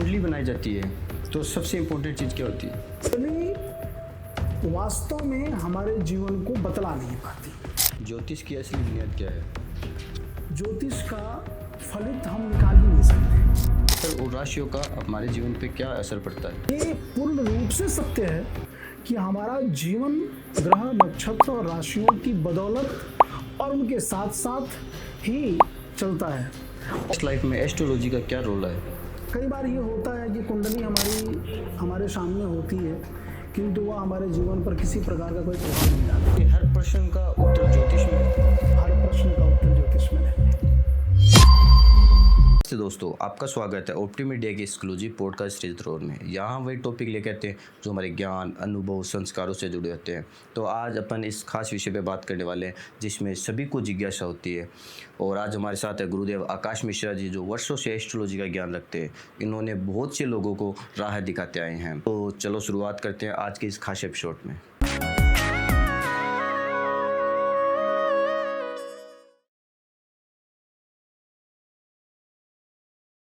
कुंडली बनाई जाती है तो सबसे इम्पोर्टेंट चीज़ क्या होती है? कुंडली वास्तव में हमारे जीवन को बतला नहीं पाती। ज्योतिष की असली बुनियाद क्या है? ज्योतिष का फलित हम निकाल ही नहीं सकते। सर, और राशियों का हमारे जीवन पे क्या असर पड़ता है? ये पूर्ण रूप से सत्य है कि हमारा जीवन ग्रह, नक्षत्र और राशियों की बदौलत और उनके साथ साथ ही चलता है। इस लाइफ में एस्ट्रोलॉजी का क्या रोल है? कई बार ये होता है कि कुंडली हमारे सामने होती है, किंतु वह हमारे जीवन पर किसी प्रकार का कोई प्रभाव नहीं डालती। हर प्रश्न का उत्तर ज्योतिष में है। हर प्रश्न का उत्तर ज्योतिष में है। तो दोस्तों, आपका स्वागत है ऑप्टिमीडिया के एक्सक्लूसिव पॉडकास्ट सीरीज रोड में। यहाँ वही टॉपिक लेके आते हैं जो हमारे ज्ञान, अनुभव, संस्कारों से जुड़े होते हैं। तो आज अपन इस खास विषय पे बात करने वाले हैं जिसमें सभी को जिज्ञासा होती है। और आज हमारे साथ है गुरुदेव आकाश मिश्रा जी, जो वर्षों से एस्ट्रोलॉजी का ज्ञान रखते हैं। इन्होंने बहुत से लोगों को राह दिखाते आए हैं। तो चलो शुरुआत करते हैं आज के इस खास एपिसोड में।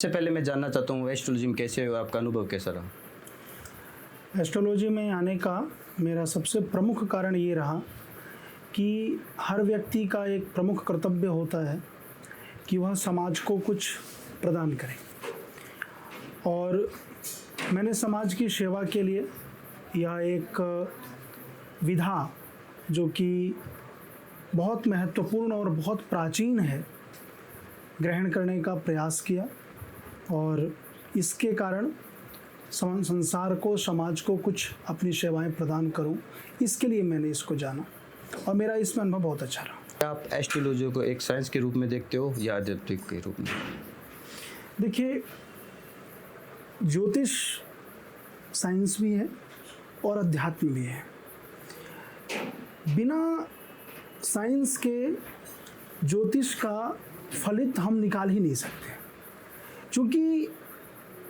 सबसे पहले मैं जानना चाहता हूँ एस्ट्रोलॉजी में कैसे हो, आपका अनुभव कैसा रहा? एस्ट्रोलॉजी में आने का मेरा सबसे प्रमुख कारण ये रहा कि हर व्यक्ति का एक प्रमुख कर्तव्य होता है कि वह समाज को कुछ प्रदान करे, और मैंने समाज की सेवा के लिए यह एक विधा जो कि बहुत महत्वपूर्ण और बहुत प्राचीन है, ग्रहण करने का प्रयास किया। और इसके कारण संसार को, समाज को कुछ अपनी सेवाएं प्रदान करूं, इसके लिए मैंने इसको जाना और मेरा इसमें अनुभव बहुत अच्छा रहा। आप एस्ट्रोलॉजी को एक साइंस के रूप में देखते हो या आध्यात्मिक के रूप में? देखिए, ज्योतिष साइंस भी है और अध्यात्म भी है। बिना साइंस के ज्योतिष का फलित हम निकाल ही नहीं सकते, क्योंकि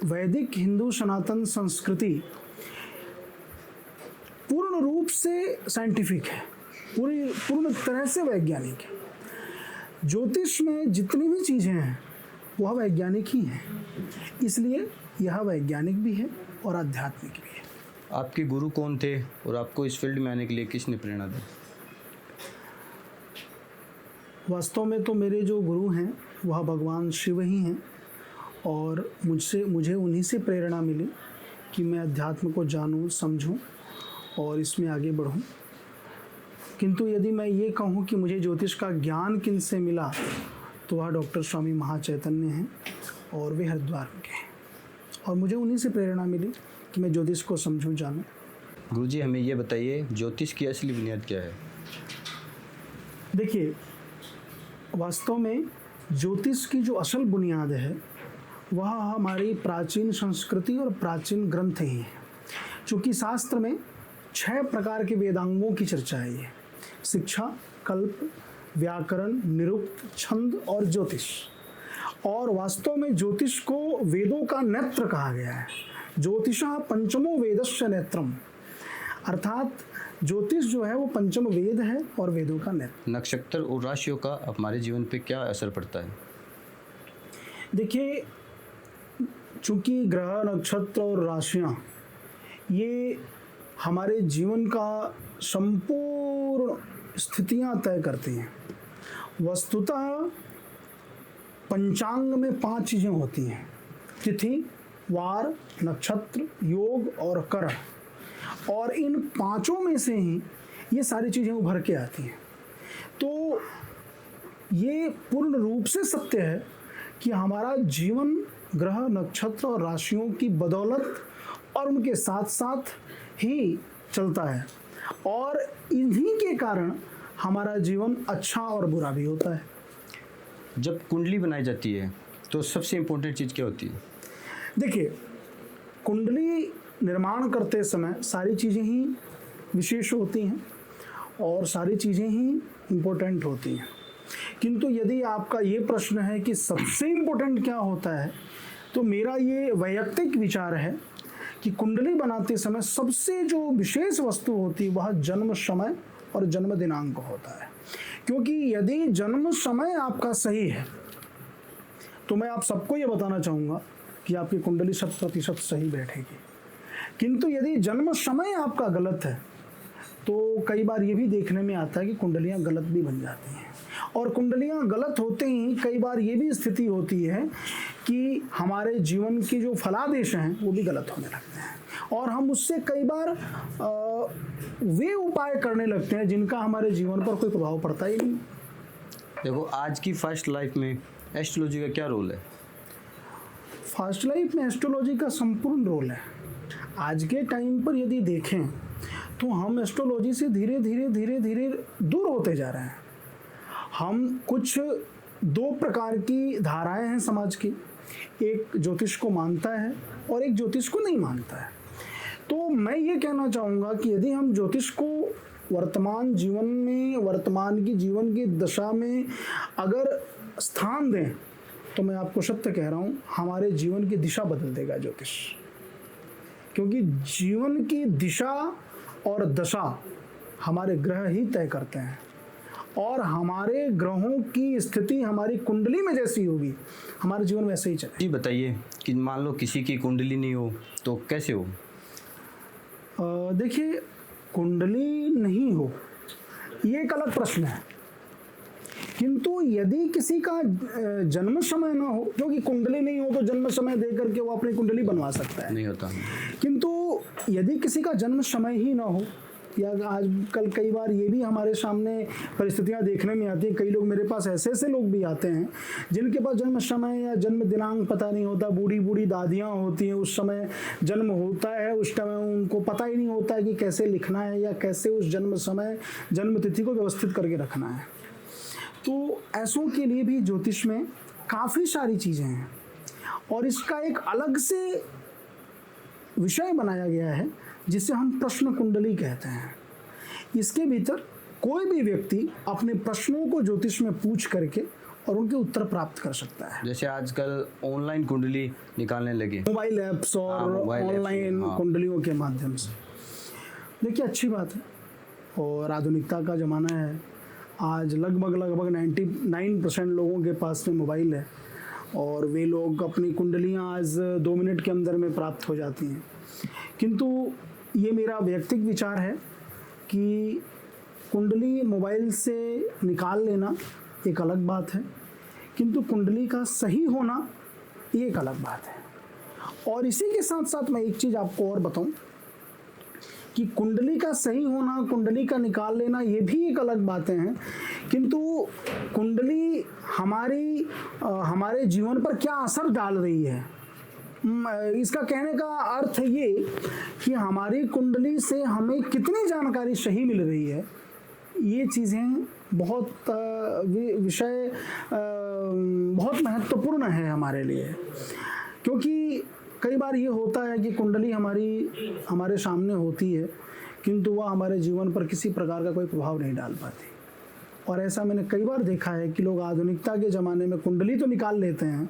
वैदिक हिंदू सनातन संस्कृति पूर्ण रूप से साइंटिफिक है, पूर्ण तरह से वैज्ञानिक है। ज्योतिष में जितनी भी चीज़ें हैं वह वैज्ञानिक ही हैं, इसलिए यह वैज्ञानिक भी है और आध्यात्मिक भी है। आपके गुरु कौन थे और आपको इस फील्ड में आने के लिए किसने प्रेरणा दी? वास्तव में तो मेरे जो गुरु हैं वह भगवान शिव ही हैं, और मुझे उन्हीं से प्रेरणा मिली कि मैं अध्यात्म को जानूं, समझूं और इसमें आगे बढ़ूं। किंतु यदि मैं ये कहूं कि मुझे ज्योतिष का ज्ञान किन से मिला, तो वह डॉक्टर स्वामी महाचैतन्य हैं और वे हरिद्वार के हैं, और मुझे उन्हीं से प्रेरणा मिली कि मैं ज्योतिष को समझूं, जानूं। गुरुजी, हमें ये बताइए ज्योतिष की असली बुनियाद क्या है? देखिए, वास्तव में ज्योतिष की जो असल बुनियाद है वह हमारी प्राचीन संस्कृति और प्राचीन ग्रंथ ही हैं। चूँकि शास्त्र में 6 प्रकार के वेदांगों की चर्चा है, ये शिक्षा, कल्प, व्याकरण, निरुक्त, छंद और ज्योतिष। और वास्तव में ज्योतिष को वेदों का नेत्र कहा गया है। ज्योतिषः पंचमो वेदस्य नेत्रम, अर्थात ज्योतिष जो है वो पंचम वेद है और वेदों का नेत्र। नक्षत्र और राशियों का हमारे जीवन पे क्या असर पड़ता है? देखिए, चूँकि ग्रह, नक्षत्र और राशियाँ ये हमारे जीवन का संपूर्ण स्थितियाँ तय करती हैं। वस्तुतः पंचांग में 5 चीज़ें होती हैं: तिथि, वार, नक्षत्र, योग और करण। और इन 5 में से ही ये सारी चीज़ें उभर के आती हैं। तो ये पूर्ण रूप से सत्य है कि हमारा जीवन ग्रह, नक्षत्र और राशियों की बदौलत और उनके साथ साथ ही चलता है, और इन्हीं के कारण हमारा जीवन अच्छा और बुरा भी होता है। जब कुंडली बनाई जाती है तो सबसे इम्पोर्टेंट चीज़ क्या होती है? देखिए, कुंडली निर्माण करते समय सारी चीज़ें ही विशेष होती हैं और सारी चीज़ें ही इम्पोर्टेंट होती हैं। किंतु यदि आपका ये प्रश्न है कि सबसे इम्पोर्टेंट क्या होता है, तो मेरा ये वैयक्तिक विचार है कि कुंडली बनाते समय सबसे जो विशेष वस्तु होती है वह जन्म समय और जन्म दिनांक होता है। क्योंकि यदि जन्म समय आपका सही है, तो मैं आप सबको ये बताना चाहूँगा कि आपकी कुंडली 100% सही बैठेगी। किंतु यदि जन्म समय आपका गलत है तो कई बार ये भी देखने में आता है कि कुंडलियाँ गलत भी बन जाती हैं, और कुंडलियाँ गलत होते ही कई बार ये भी स्थिति होती है कि हमारे जीवन की जो फलादेश हैं वो भी गलत होने लगते हैं, और हम उससे कई बार वे उपाय करने लगते हैं जिनका हमारे जीवन पर कोई प्रभाव पड़ता ही नहीं। देखो, आज की फास्ट लाइफ में एस्ट्रोलॉजी का क्या रोल है? फास्ट लाइफ में एस्ट्रोलॉजी का संपूर्ण रोल है। आज के टाइम पर यदि देखें तो हम एस्ट्रोलॉजी से धीरे धीरे दूर होते जा रहे हैं। हम कुछ दो प्रकार की धाराएं हैं समाज की, एक ज्योतिष को मानता है और एक ज्योतिष को नहीं मानता है। तो मैं ये कहना चाहूँगा कि यदि हम ज्योतिष को वर्तमान जीवन में, वर्तमान की जीवन की दशा में अगर स्थान दें तो मैं आपको सत्य कह रहा हूँ, हमारे जीवन की दिशा बदल देगा ज्योतिष। क्योंकि जीवन की दिशा और दशा हमारे ग्रह ही तय करते हैं, और हमारे ग्रहों की स्थिति हमारी कुंडली में जैसी होगी हमारे जीवन वैसे ही चले। जी बताइए कि मान लो किसी की कुंडली नहीं हो तो कैसे हो? देखिए, कुंडली नहीं हो ये एक अलग प्रश्न है, किंतु यदि किसी का जन्म समय ना हो, क्योंकि कुंडली नहीं हो तो जन्म समय दे करके वो अपनी कुंडली बनवा सकता है, नहीं होता। किंतु यदि किसी का जन्म समय ही ना हो, या आजकल कई बार ये भी हमारे सामने परिस्थितियां देखने में आती हैं, कई लोग मेरे पास ऐसे लोग भी आते हैं जिनके पास जन्म समय या जन्म दिनांक पता नहीं होता, बूढ़ी बूढ़ी दादियां होती हैं, उस समय जन्म होता है, उस समय उनको पता ही नहीं होता है कि कैसे लिखना है या कैसे उस जन्म समय जन्म तिथि को व्यवस्थित करके रखना है। तो ऐसों के लिए भी ज्योतिष में काफ़ी सारी चीज़ें हैं, और इसका एक अलग से विषय बनाया गया है जिसे हम प्रश्न कुंडली कहते हैं। इसके भीतर कोई भी व्यक्ति अपने प्रश्नों को ज्योतिष में पूछ करके और उनके उत्तर प्राप्त कर सकता है। जैसे आजकल ऑनलाइन कुंडली निकालने लगे, मोबाइल ऐप्स और ऑनलाइन कुंडलियों के माध्यम से। देखिए, अच्छी बात है, और आधुनिकता का ज़माना है। आज लगभग 99% लोगों के पास में मोबाइल है, और वे लोग अपनी कुंडलियाँ आज 2 मिनट के अंदर में प्राप्त हो जाती हैं। किंतु ये मेरा वैयक्तिक विचार है कि कुंडली मोबाइल से निकाल लेना एक अलग बात है, किंतु कुंडली का सही होना ये एक अलग बात है। और इसी के साथ साथ मैं एक चीज़ आपको और बताऊं कि कुंडली का सही होना, कुंडली का निकाल लेना ये भी एक अलग बातें हैं, किंतु कुंडली हमारे जीवन पर क्या असर डाल रही है, इसका कहने का अर्थ है ये कि हमारी कुंडली से हमें कितनी जानकारी सही मिल रही है। ये चीज़ें बहुत विषय बहुत महत्वपूर्ण है हमारे लिए, क्योंकि कई बार ये होता है कि कुंडली हमारे सामने होती है, किंतु वह हमारे जीवन पर किसी प्रकार का कोई प्रभाव नहीं डाल पाती। और ऐसा मैंने कई बार देखा है कि लोग आधुनिकता के ज़माने में कुंडली तो निकाल लेते हैं,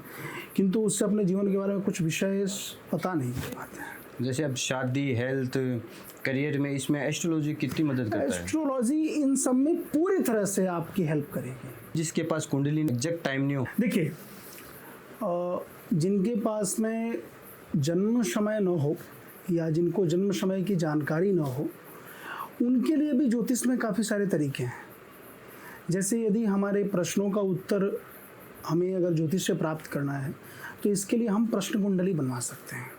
किंतु उससे अपने जीवन के बारे में कुछ विषय पता नहीं कर पाते हैं। जैसे अब शादी, हेल्थ, करियर में इसमें एस्ट्रोलॉजी कितनी मदद करता है? एस्ट्रोलॉजी इन सब में पूरी तरह से आपकी हेल्प करेगी। जिसके पास कुंडली एग्जैक्ट टाइम नहीं हो, देखिए, जिनके पास में जन्म समय न हो या जिनको जन्म समय की जानकारी न हो, उनके लिए भी ज्योतिष में काफ़ी सारे तरीके हैं। जैसे यदि हमारे प्रश्नों का उत्तर हमें अगर ज्योतिष से प्राप्त करना है तो इसके लिए हम प्रश्न कुंडली बनवा सकते हैं,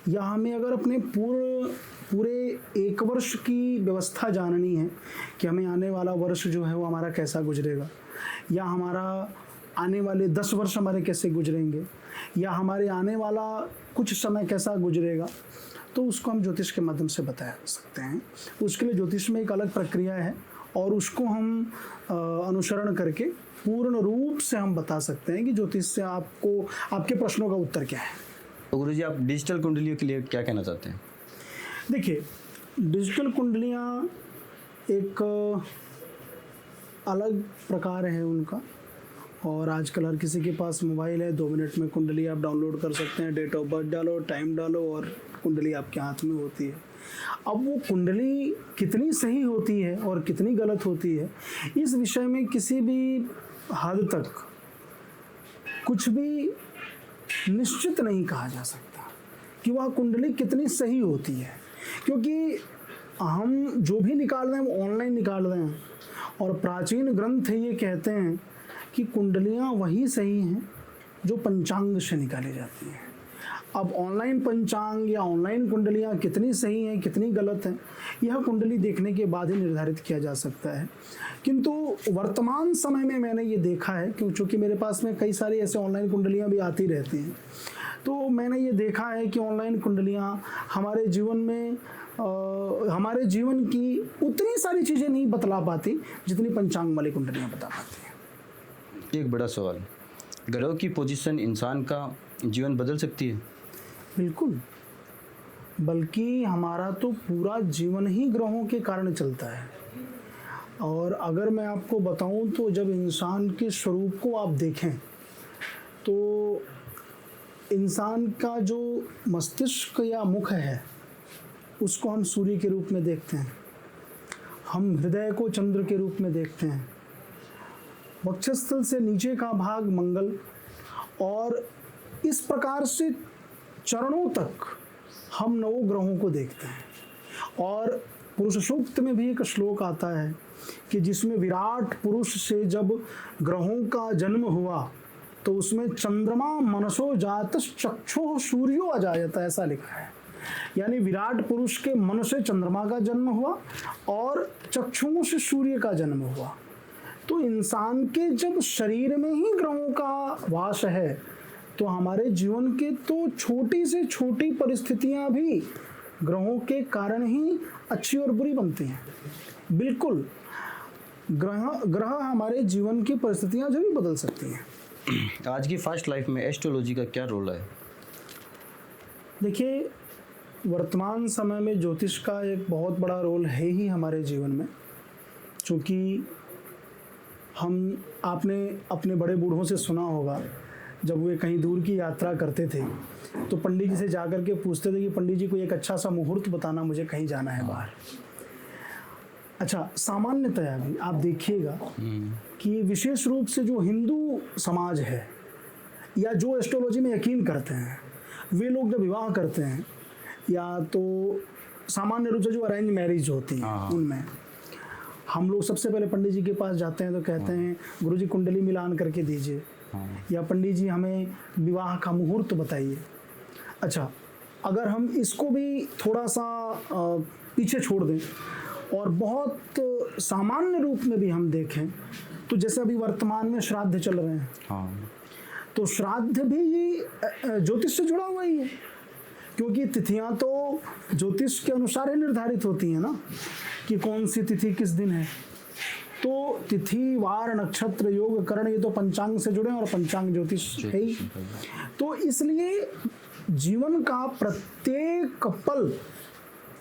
या हमें अगर अपने पूरे 1 वर्ष की व्यवस्था जाननी है कि हमें आने वाला वर्ष जो है वो हमारा कैसा गुजरेगा, या हमारा आने वाले 10 वर्ष हमारे कैसे गुजरेंगे, या हमारे आने वाला कुछ समय कैसा गुजरेगा, तो उसको हम ज्योतिष के माध्यम से बता सकते हैं। उसके लिए ज्योतिष में एक अलग प्रक्रिया है, और उसको हम अनुसरण करके पूर्ण रूप से हम बता सकते हैं कि ज्योतिष से आपके प्रश्नों का उत्तर क्या है। तो गुरुजी, आप डिजिटल कुंडलियों के लिए क्या कहना चाहते हैं? देखिए, डिजिटल कुंडलियाँ एक अलग प्रकार है उनका, और आजकल हर किसी के पास मोबाइल है, 2 मिनट में कुंडली आप डाउनलोड कर सकते हैं। डेट ऑफ बर्थ डालो, टाइम डालो, और कुंडली आपके हाथ में होती है। अब वो कुंडली कितनी सही होती है और कितनी गलत होती है, इस विषय में किसी भी हद तक कुछ भी निश्चित नहीं कहा जा सकता कि वह कुंडली कितनी सही होती है, क्योंकि हम जो भी निकाल रहे हैं वो ऑनलाइन निकाल रहे हैं, और प्राचीन ग्रंथ ये कहते हैं कि कुंडलियाँ वही सही हैं जो पंचांग से निकाली जाती हैं। अब ऑनलाइन पंचांग या ऑनलाइन कुंडलियाँ कितनी सही हैं कितनी गलत हैं, यह कुंडली देखने के बाद ही निर्धारित किया जा सकता है। किंतु वर्तमान समय में मैंने ये देखा है, क्योंकि मेरे पास में कई सारी ऐसे ऑनलाइन कुंडलियाँ भी आती रहती हैं, तो मैंने ये देखा है कि ऑनलाइन कुंडलियाँ हमारे जीवन में हमारे जीवन की उतनी सारी चीज़ें नहीं बतला पाती जितनी पंचांग वाली कुंडलियाँ बता पाती हैं। एक बड़ा सवाल, ग्रहों की पोजीशन इंसान का जीवन बदल सकती है? बिल्कुल, बल्कि हमारा तो पूरा जीवन ही ग्रहों के कारण चलता है। और अगर मैं आपको बताऊं तो जब इंसान के स्वरूप को आप देखें तो इंसान का जो मस्तिष्क या मुख है उसको हम सूर्य के रूप में देखते हैं, हम हृदय को चंद्र के रूप में देखते हैं, वक्षस्थल से नीचे का भाग मंगल, और इस प्रकार से चरणों तक हम नौ ग्रहों को देखते हैं। और पुरुष सूक्त में भी एक श्लोक आता है कि जिसमें विराट पुरुष से जब ग्रहों का जन्म हुआ तो उसमें चंद्रमा मनसो जात चक्षु सूर्यो अजायत, ऐसा लिखा है। यानी विराट पुरुष के मन से चंद्रमा का जन्म हुआ और चक्षुओं से सूर्य का जन्म हुआ। तो इंसान के जब शरीर में ही ग्रहों का वास है तो हमारे जीवन के तो छोटी से छोटी परिस्थितियां भी ग्रहों के कारण ही अच्छी और बुरी बनती हैं। बिल्कुल, ग्रह हमारे जीवन की परिस्थितियां जो भी बदल सकती हैं। आज की फास्ट लाइफ में एस्ट्रोलॉजी का क्या रोल है? देखिए, वर्तमान समय में ज्योतिष का एक बहुत बड़ा रोल है ही हमारे जीवन में, क्योंकि आपने अपने बड़े बूढ़ों से सुना होगा, जब वे कहीं दूर की यात्रा करते थे तो पंडित जी से जाकर के पूछते थे कि पंडित जी को एक अच्छा सा मुहूर्त बताना, मुझे कहीं जाना है बाहर। अच्छा, सामान्यतया भी आप देखिएगा कि विशेष रूप से जो हिंदू समाज है या जो एस्ट्रोलॉजी में यकीन करते हैं, वे लोग जब विवाह करते हैं या तो सामान्य रूप से जो अरेंज मैरिज होती है उनमें हम लोग सबसे पहले पंडित जी के पास जाते हैं तो कहते हैं गुरुजी कुंडली मिलान करके दीजिए, या पंडित जी हमें विवाह का मुहूर्त बताइए। अच्छा, अगर हम इसको भी थोड़ा सा पीछे छोड़ दें और बहुत सामान्य रूप में भी हम देखें तो जैसे अभी वर्तमान में श्राद्ध चल रहे हैं, तो श्राद्ध भी ज्योतिष से जुड़ा हुआ ही है, क्योंकि तिथियां तो ज्योतिष के अनुसार ही निर्धारित होती हैं ना, कि कौन सी तिथि किस दिन है। तो तिथि, वार, नक्षत्र, योग, करण, ये तो पंचांग से जुड़े हैं और पंचांग ज्योतिष है ही। तो इसलिए जीवन का प्रत्येक पल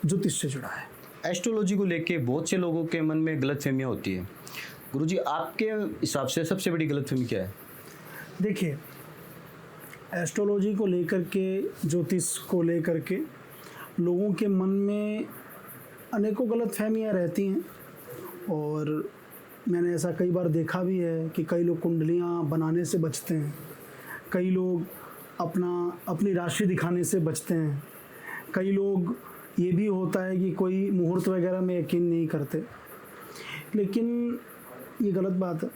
ज्योतिष से जुड़ा है। एस्ट्रोलॉजी को लेके बहुत से लोगों के मन में गलतफहमियां होती है। गुरुजी, आपके हिसाब से सबसे बड़ी गलतफहमी क्या है? देखिए, एस्ट्रोलॉजी को लेकर के, ज्योतिष को लेकर के लोगों के मन में अनेकों गलतफहमियां रहती हैं, और मैंने ऐसा कई बार देखा भी है कि कई लोग कुंडलियां बनाने से बचते हैं, कई लोग अपनी राशि दिखाने से बचते हैं, कई लोग ये भी होता है कि कोई मुहूर्त वगैरह में यकीन नहीं करते। लेकिन ये गलत बात है।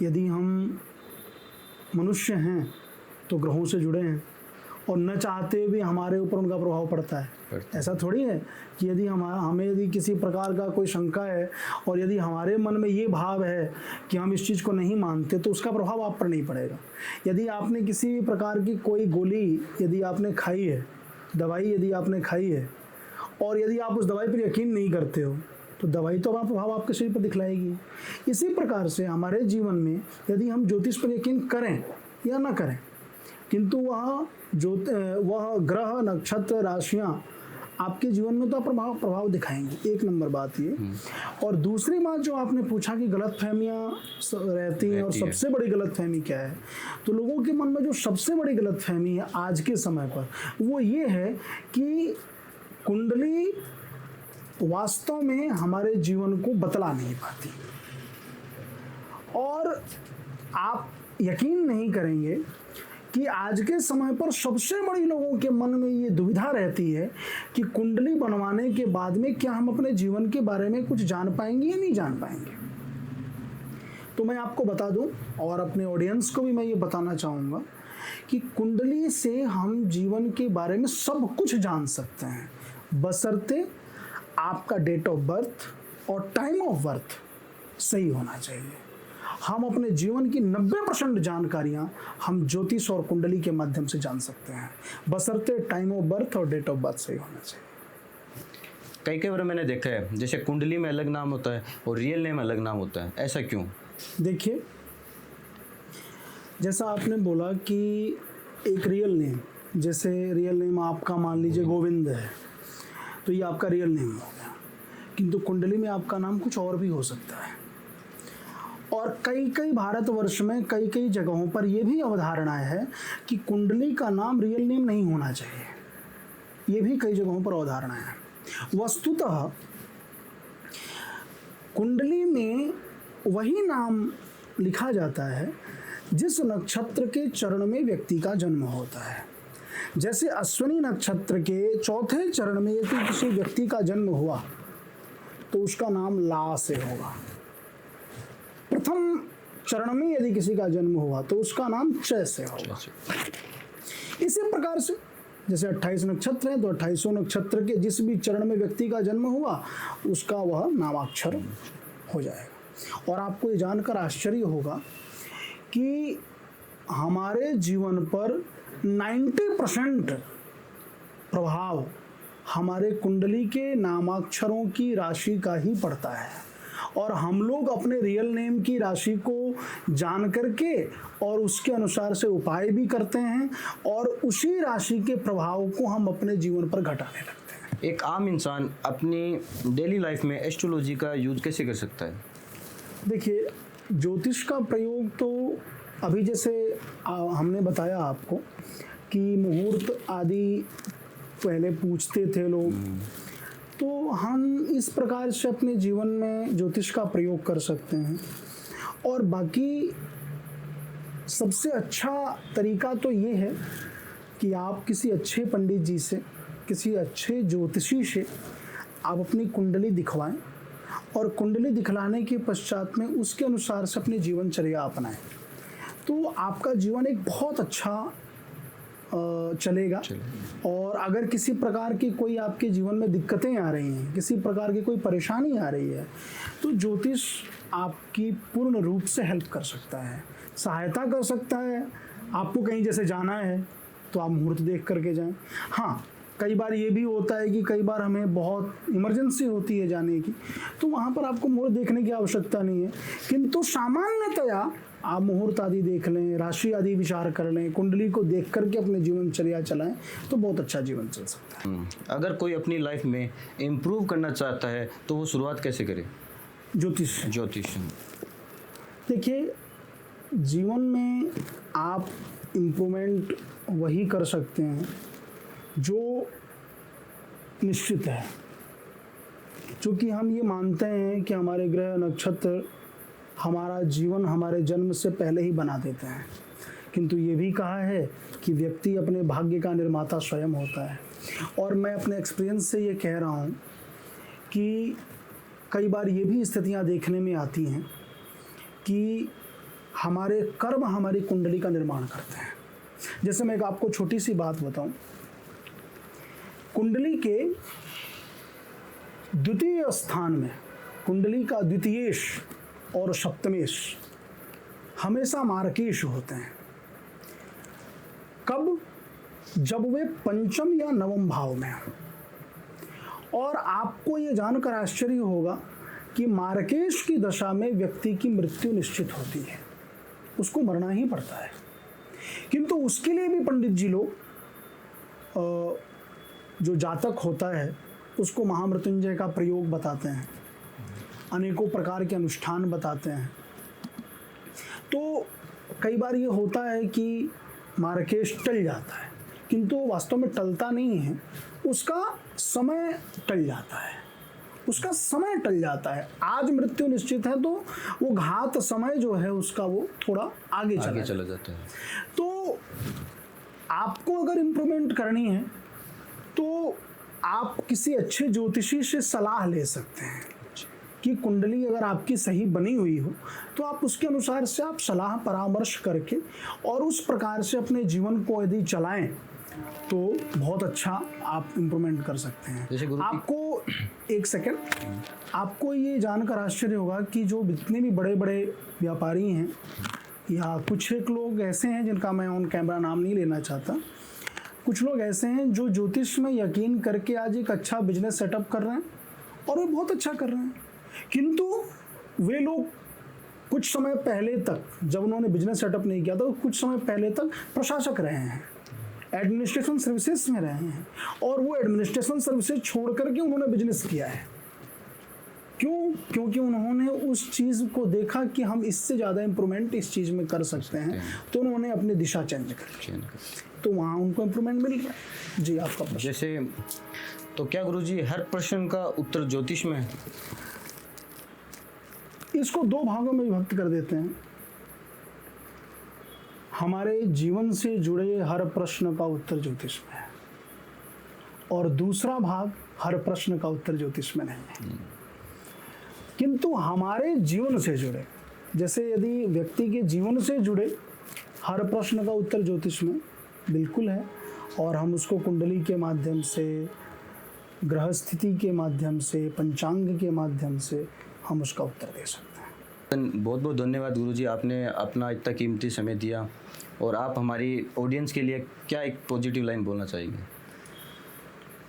यदि हम मनुष्य हैं तो ग्रहों से जुड़े हैं, और न चाहते भी हमारे ऊपर उनका प्रभाव पड़ता है। ऐसा थोड़ी है कि यदि हमें यदि किसी प्रकार का कोई शंका है और यदि हमारे मन में ये भाव है कि हम इस चीज़ को नहीं मानते तो उसका प्रभाव आप पर नहीं पड़ेगा। यदि आपने किसी भी प्रकार की कोई गोली यदि आपने खाई है, दवाई यदि आपने खाई है, और यदि आप उस दवाई पर यकीन नहीं करते हो तो दवाई तो अपना प्रभाव आपके शरीर पर दिखलाएगी। इसी प्रकार से हमारे जीवन में यदि हम ज्योतिष पर यकीन करें या ना करें, किंतु वह ग्रह, नक्षत्र, राशियाँ आपके जीवन में तो प्रभाव दिखाएंगे। एक नंबर बात ये। और दूसरी बात जो आपने पूछा कि गलतफहमियाँ रहती हैं और सबसे बड़ी गलतफहमी क्या है, तो लोगों के मन में जो सबसे बड़ी गलतफहमी है आज के समय पर वो ये है कि कुंडली वास्तव में हमारे जीवन को बतला नहीं पाती, और आप यकीन नहीं करेंगे कि आज के समय पर सबसे बड़ी लोगों के मन में ये दुविधा रहती है कि कुंडली बनवाने के बाद में क्या हम अपने जीवन के बारे में कुछ जान पाएंगे या नहीं जान पाएंगे। तो मैं आपको बता दूं और अपने ऑडियंस को भी मैं ये बताना चाहूँगा कि कुंडली से हम जीवन के बारे में सब कुछ जान सकते हैं, बशर्ते आपका डेट ऑफ बर्थ और टाइम ऑफ बर्थ सही होना चाहिए। हम अपने जीवन की 90% जानकारियां हम ज्योतिष और कुंडली के माध्यम से जान सकते हैं, बशर्ते टाइम ऑफ बर्थ और डेट ऑफ बर्थ सही होना चाहिए। कई बार मैंने देखा है जैसे कुंडली में अलग नाम होता है और रियल नेम अलग नाम होता है, ऐसा क्यों? देखिए, जैसा आपने बोला कि एक रियल नेम, जैसे रियल नेम आपका मान लीजिए गोविंद है, तो ये आपका रियल नेम हो गया, किंतु कुंडली में आपका नाम कुछ और भी हो सकता है। और कई भारतवर्ष में कई जगहों पर यह भी अवधारणा है कि कुंडली का नाम रियल नेम नहीं होना चाहिए। ये भी कई जगहों पर अवधारणा है। वस्तुतः कुंडली में वही नाम लिखा जाता है जिस नक्षत्र के चरण में व्यक्ति का जन्म होता है। जैसे अश्विनी नक्षत्र के चौथे चरण में यदि किसी व्यक्ति का जन्म हुआ तो उसका नाम ला से होगा। प्रथम चरण में यदि किसी का जन्म हुआ तो उसका नाम च से होगा। इसी प्रकार से जैसे 28 नक्षत्र है तो 28 नक्षत्र के जिस भी चरण में व्यक्ति का जन्म हुआ उसका वह नामाक्षर हो जाएगा। और आपको ये जानकर आश्चर्य होगा कि हमारे जीवन पर 90% प्रभाव हमारे कुंडली के नामाक्षरों की राशि का ही पड़ता है। और हम लोग अपने रियल नेम की राशि को जान करके और उसके अनुसार से उपाय भी करते हैं और उसी राशि के प्रभाव को हम अपने जीवन पर घटाने लगते हैं। एक आम इंसान अपनी डेली लाइफ में एस्ट्रोलॉजी का यूज कैसे कर सकता है? देखिए, ज्योतिष का प्रयोग तो अभी जैसे हमने बताया आपको कि मुहूर्त आदि पहले पूछते थे लोग, तो हम इस प्रकार से अपने जीवन में ज्योतिष का प्रयोग कर सकते हैं। और बाकी सबसे अच्छा तरीका तो ये है कि आप किसी अच्छे पंडित जी से, किसी अच्छे ज्योतिषी से आप अपनी कुंडली दिखवाएं और कुंडली दिखलाने के पश्चात में उसके अनुसार से अपनी जीवनचर्या अपनाएं, तो आपका जीवन एक बहुत अच्छा चलेगा। और अगर किसी प्रकार की कोई आपके जीवन में दिक्कतें आ रही हैं, किसी प्रकार की कोई परेशानी आ रही है, तो ज्योतिष आपकी पूर्ण रूप से हेल्प कर सकता है, सहायता कर सकता है। आपको कहीं जैसे जाना है तो आप मुहूर्त देख करके जाएं। हाँ, कई बार ये भी होता है कि कई बार हमें बहुत इमरजेंसी होती है जाने की, तो वहाँ पर आपको मुहूर्त देखने की आवश्यकता नहीं है, किंतु सामान्यतया आप मुहूर्त आदि देख लें, राशि आदि विचार कर लें, कुंडली को देख करके अपने जीवनचर्या चलाएं तो बहुत अच्छा जीवन चल सकता है। अगर कोई अपनी लाइफ में इम्प्रूव करना चाहता है तो वो शुरुआत कैसे करे? ज्योतिष। देखिए, जीवन में आप इम्प्रूवमेंट वही कर सकते हैं जो निश्चित है, क्योंकि हम ये मानते हैं कि हमारे ग्रह नक्षत्र हमारा जीवन हमारे जन्म से पहले ही बना देते हैं, किंतु ये भी कहा है कि व्यक्ति अपने भाग्य का निर्माता स्वयं होता है। और मैं अपने एक्सपीरियंस से ये कह रहा हूँ कि कई बार ये भी स्थितियाँ देखने में आती हैं कि हमारे कर्म हमारी कुंडली का निर्माण करते हैं। जैसे मैं एक आपको छोटी सी बात बताऊं, कुंडली के द्वितीय स्थान में, कुंडली का द्वितीयेश और सप्तमेश हमेशा मार्केश होते हैं। कब? जब वे पंचम या नवम भाव में हो। और आपको ये जानकर आश्चर्य होगा कि मार्केश की दशा में व्यक्ति की मृत्यु निश्चित होती है, उसको मरना ही पड़ता है। किंतु उसके लिए भी पंडित जी लोग, जो जातक होता है उसको महामृत्युंजय का प्रयोग बताते हैं, अनेकों प्रकार के अनुष्ठान बताते हैं। तो कई बार ये होता है कि मार्केश टल जाता है, किंतु वास्तव में टलता नहीं है, उसका समय टल जाता है, उसका समय टल जाता है। आज मृत्यु निश्चित है तो वो घात समय जो है उसका वो थोड़ा आगे चला जाता है। तो आपको अगर इम्प्रूवमेंट करनी है तो आप किसी अच्छे ज्योतिषी से सलाह ले सकते हैं कि कुंडली अगर आपकी सही बनी हुई हो तो आप उसके अनुसार से आप सलाह परामर्श करके और उस प्रकार से अपने जीवन को यदि चलाएं तो बहुत अच्छा आप इम्प्रूवमेंट कर सकते हैं। जैसे गुरु आपको एक सेकंड, आपको ये जानकर आश्चर्य होगा कि जो जितने भी बड़े बड़े व्यापारी हैं या कुछ एक लोग ऐसे हैं जिनका मैं ऑन कैमरा नाम नहीं लेना चाहता, कुछ लोग ऐसे हैं जो ज्योतिष में यकीन करके आज एक अच्छा बिजनेस सेटअप कर रहे हैं और वे बहुत अच्छा कर रहे हैं, किंतु वे लोग कुछ समय पहले तक जब उन्होंने बिजनेस सेटअप नहीं किया तो कुछ समय पहले तक प्रशासक रहे हैं, एडमिनिस्ट्रेशन सर्विसेज में रहे हैं और वो एडमिनिस्ट्रेशन सर्विसेज छोड़ करके उन्होंने बिजनेस किया है। क्यों? क्योंकि उन्होंने उस चीज़ को देखा कि हम इससे ज़्यादा इम्प्रूवमेंट इस चीज़ में कर सकते हैं, तो उन्होंने अपनी दिशा चेंज कर ली, तो वहाँ उनको इम्प्रूवमेंट मिल रहा है। जी, आपका प्रश्न। जैसे तो क्या गुरुजी हर प्रश्न का उत्तर ज्योतिष में है? इसको दो भागों में विभक्त कर देते हैं। हमारे जीवन से जुड़े हर प्रश्न का उत्तर ज्योतिष में है और दूसरा भाग हर प्रश्न का उत्तर ज्योतिष में नहीं है। किंतु हमारे जीवन से जुड़े, जैसे यदि व्यक्ति के जीवन से जुड़े हर प्रश्न का उत्तर ज्योतिष में बिल्कुल है और हम उसको कुंडली के माध्यम से, ग्रह स्थिति के माध्यम से, पंचांग के माध्यम से हम उसका उत्तर दे सकते हैं। बहुत बहुत धन्यवाद गुरुजी, आपने अपना इतना कीमती समय दिया और आप हमारी ऑडियंस के लिए क्या एक पॉजिटिव लाइन बोलना चाहेंगे?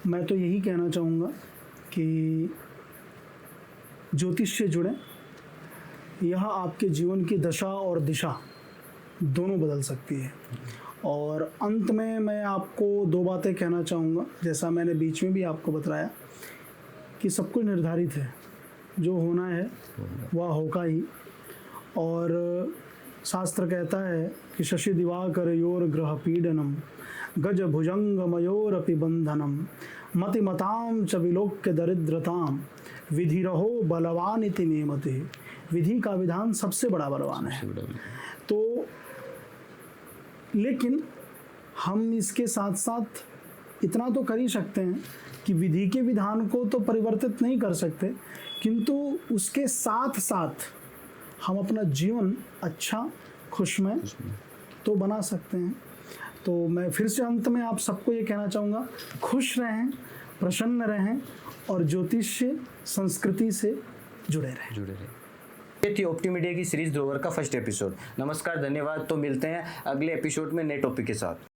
मैं तो यही कहना चाहूँगा कि ज्योतिष से जुड़ें, यह आपके जीवन की दशा और दिशा दोनों बदल सकती है। और अंत में मैं आपको दो बातें कहना चाहूँगा, जैसा मैंने बीच में भी आपको बताया कि सब कुछ निर्धारित है, जो होना है वह होगा ही। और शास्त्र कहता है कि शशि दिवाकर योर ग्रह पीडनम गज भुजंग मयोरपि बंधनम मतिमताम च विलोक्य दरिद्रताम विधि रहो बलवान इति मे मति। विधि का विधान सबसे बड़ा बलवान है। तो लेकिन हम इसके साथ साथ इतना तो कर ही सकते हैं कि विधि के विधान को तो परिवर्तित नहीं कर सकते, किंतु उसके साथ साथ हम अपना जीवन अच्छा खुशमय तो बना सकते हैं। तो मैं फिर से अंत में आप सबको ये कहना चाहूँगा, खुश रहें, प्रसन्न रहें और ज्योतिष से, संस्कृति से जुड़े रहें। ये थी ऑप्टिमीडिया की सीरीज ध्रुवर का फर्स्ट एपिसोड। नमस्कार, धन्यवाद। तो मिलते हैं अगले एपिसोड में नए टॉपिक के साथ।